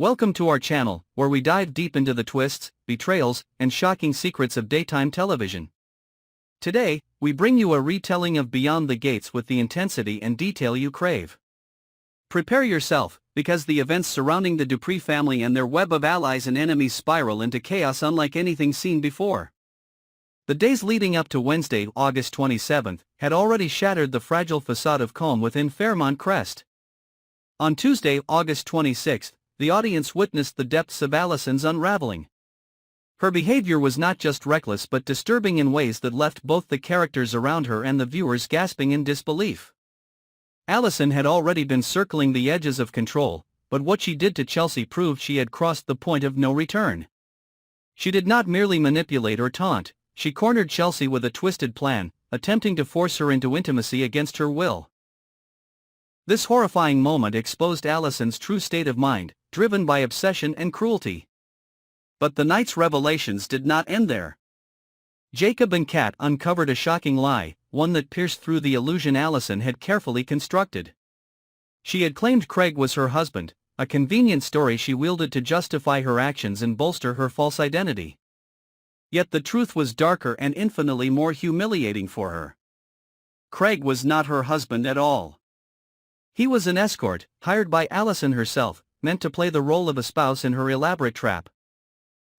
Welcome to our channel, where we dive deep into the twists, betrayals, and shocking secrets of daytime television. Today, we bring you a retelling of Beyond the Gates with the intensity and detail you crave. Prepare yourself, because the events surrounding the Dupree family and their web of allies and enemies spiral into chaos unlike anything seen before. The days leading up to Wednesday, August 27th, had already shattered the fragile facade of calm within Fairmont Crest. On Tuesday, August 26th, the audience witnessed the depths of Allison's unraveling. Her behavior was not just reckless but disturbing in ways that left both the characters around her and the viewers gasping in disbelief. Allison had already been circling the edges of control, but what she did to Chelsea proved she had crossed the point of no return. She did not merely manipulate or taunt, she cornered Chelsea with a twisted plan, attempting to force her into intimacy against her will. This horrifying moment exposed Allison's true state of mind, driven by obsession and cruelty. But the night's revelations did not end there. Jacob and Kat uncovered a shocking lie, one that pierced through the illusion Allison had carefully constructed. She had claimed Craig was her husband, a convenient story she wielded to justify her actions and bolster her false identity. Yet the truth was darker and infinitely more humiliating for her. Craig was not her husband at all. He was an escort, hired by Allison herself, meant to play the role of a spouse in her elaborate trap.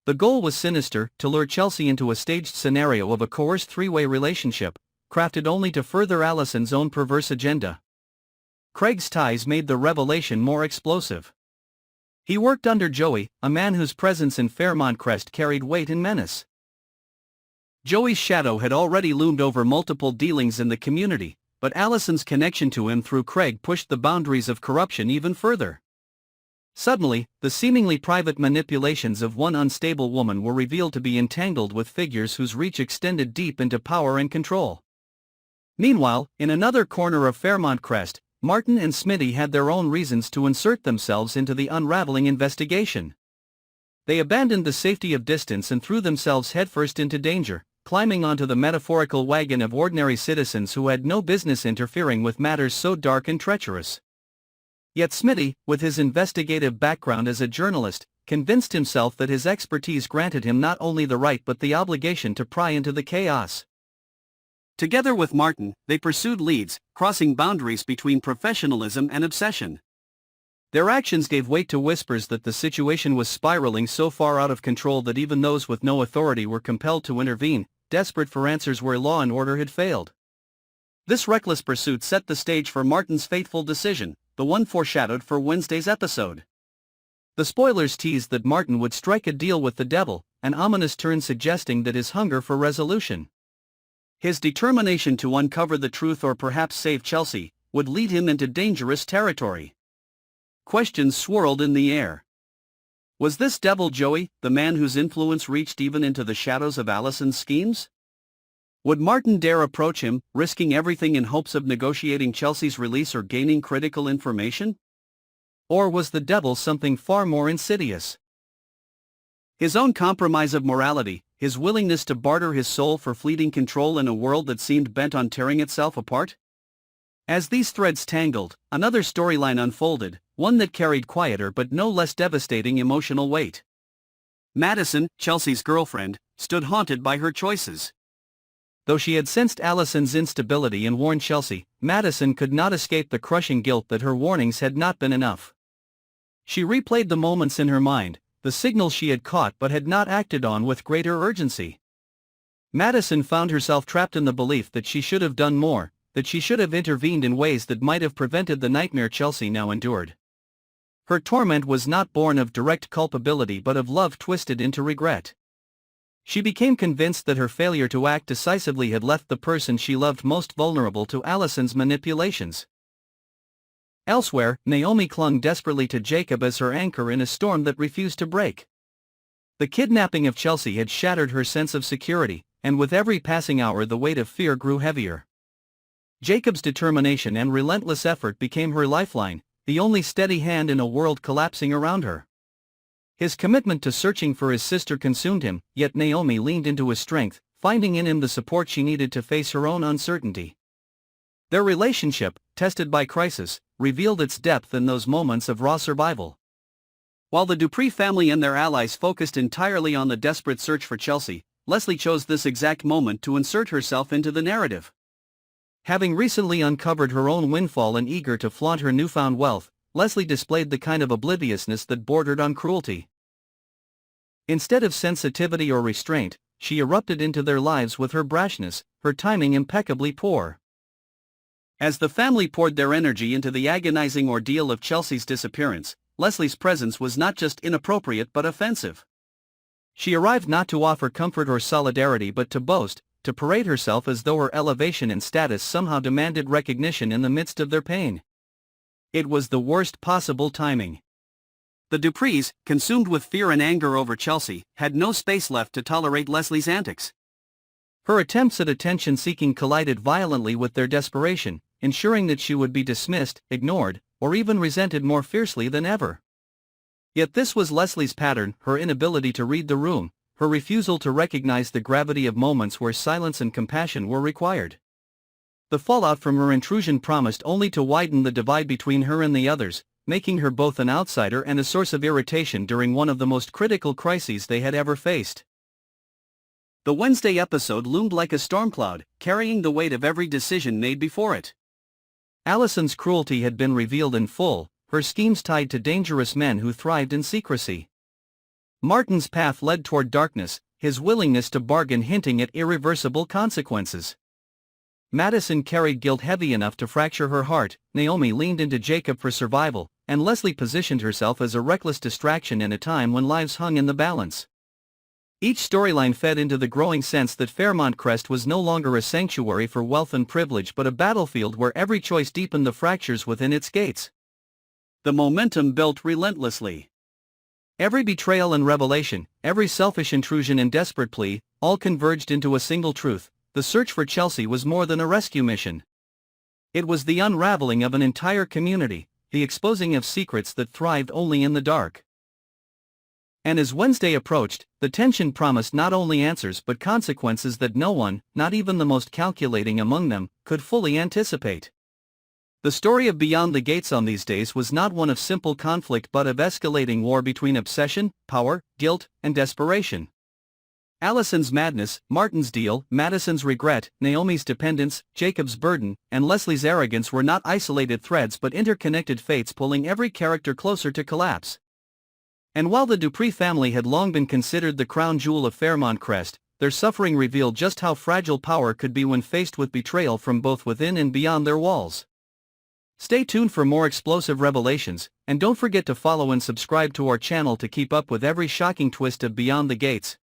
The goal was sinister, to lure Chelsea into a staged scenario of a coerced three-way relationship, crafted only to further Allison's own perverse agenda. Craig's ties made the revelation more explosive. He worked under Joey, a man whose presence in Fairmont Crest carried weight and menace. Joey's shadow had already loomed over multiple dealings in the community, but Allison's connection to him through Craig pushed the boundaries of corruption even further. Suddenly, the seemingly private manipulations of one unstable woman were revealed to be entangled with figures whose reach extended deep into power and control. Meanwhile, in another corner of Fairmont Crest, Martin and Smitty had their own reasons to insert themselves into the unraveling investigation. They abandoned the safety of distance and threw themselves headfirst into danger, climbing onto the metaphorical wagon of ordinary citizens who had no business interfering with matters so dark and treacherous. Yet Smitty, with his investigative background as a journalist, convinced himself that his expertise granted him not only the right but the obligation to pry into the chaos. Together with Martin, they pursued leads, crossing boundaries between professionalism and obsession. Their actions gave weight to whispers that the situation was spiraling so far out of control that even those with no authority were compelled to intervene, desperate for answers where law and order had failed. This reckless pursuit set the stage for Martin's fateful decision, the one foreshadowed for Wednesday's episode. The spoilers teased that Martin would strike a deal with the devil, an ominous turn suggesting that his hunger for resolution, his determination to uncover the truth or perhaps save Chelsea, would lead him into dangerous territory. Questions swirled in the air. Was this devil Joey, the man whose influence reached even into the shadows of Allison's schemes? Would Martin dare approach him, risking everything in hopes of negotiating Chelsea's release or gaining critical information? Or was the devil something far more insidious? His own compromise of morality, his willingness to barter his soul for fleeting control in a world that seemed bent on tearing itself apart? As these threads tangled, another storyline unfolded, one that carried quieter but no less devastating emotional weight. Madison, Chelsea's girlfriend, stood haunted by her choices. Though she had sensed Allison's instability and warned Chelsea, Madison could not escape the crushing guilt that her warnings had not been enough. She replayed the moments in her mind, the signals she had caught but had not acted on with greater urgency. Madison found herself trapped in the belief that she should have done more, that she should have intervened in ways that might have prevented the nightmare Chelsea now endured. Her torment was not born of direct culpability but of love twisted into regret. She became convinced that her failure to act decisively had left the person she loved most vulnerable to Allison's manipulations. Elsewhere, Naomi clung desperately to Jacob as her anchor in a storm that refused to break. The kidnapping of Chelsea had shattered her sense of security, and with every passing hour the weight of fear grew heavier. Jacob's determination and relentless effort became her lifeline, the only steady hand in a world collapsing around her. His commitment to searching for his sister consumed him, yet Naomi leaned into his strength, finding in him the support she needed to face her own uncertainty. Their relationship, tested by crisis, revealed its depth in those moments of raw survival. While the Dupree family and their allies focused entirely on the desperate search for Chelsea, Leslie chose this exact moment to insert herself into the narrative. Having recently uncovered her own windfall and eager to flaunt her newfound wealth, Leslie displayed the kind of obliviousness that bordered on cruelty. Instead of sensitivity or restraint, she erupted into their lives with her brashness, her timing impeccably poor. As the family poured their energy into the agonizing ordeal of Chelsea's disappearance, Leslie's presence was not just inappropriate but offensive. She arrived not to offer comfort or solidarity but to boast, to parade herself as though her elevation and status somehow demanded recognition in the midst of their pain. It was the worst possible timing. The Duprees, consumed with fear and anger over Chelsea, had no space left to tolerate Leslie's antics. Her attempts at attention-seeking collided violently with their desperation, ensuring that she would be dismissed, ignored, or even resented more fiercely than ever. Yet this was Leslie's pattern: her inability to read the room, her refusal to recognize the gravity of moments where silence and compassion were required. The fallout from her intrusion promised only to widen the divide between her and the others, making her both an outsider and a source of irritation during one of the most critical crises they had ever faced. The Wednesday episode loomed like a storm cloud, carrying the weight of every decision made before it. Alison's cruelty had been revealed in full, her schemes tied to dangerous men who thrived in secrecy. Martin's path led toward darkness, his willingness to bargain hinting at irreversible consequences. Madison carried guilt heavy enough to fracture her heart, Naomi leaned into Jacob for survival, and Leslie positioned herself as a reckless distraction in a time when lives hung in the balance. Each storyline fed into the growing sense that Fairmont Crest was no longer a sanctuary for wealth and privilege but a battlefield where every choice deepened the fractures within its gates. The momentum built relentlessly. Every betrayal and revelation, every selfish intrusion and desperate plea, all converged into a single truth: the search for Chelsea was more than a rescue mission. It was the unraveling of an entire community, the exposing of secrets that thrived only in the dark. And as Wednesday approached, the tension promised not only answers but consequences that no one, not even the most calculating among them, could fully anticipate. The story of Beyond the Gates on these days was not one of simple conflict but of escalating war between obsession, power, guilt, and desperation. Alison's madness, Martin's deal, Madison's regret, Naomi's dependence, Jacob's burden, and Leslie's arrogance were not isolated threads but interconnected fates pulling every character closer to collapse. And while the Dupree family had long been considered the crown jewel of Fairmont Crest, their suffering revealed just how fragile power could be when faced with betrayal from both within and beyond their walls. Stay tuned for more explosive revelations, and don't forget to follow and subscribe to our channel to keep up with every shocking twist of Beyond the Gates.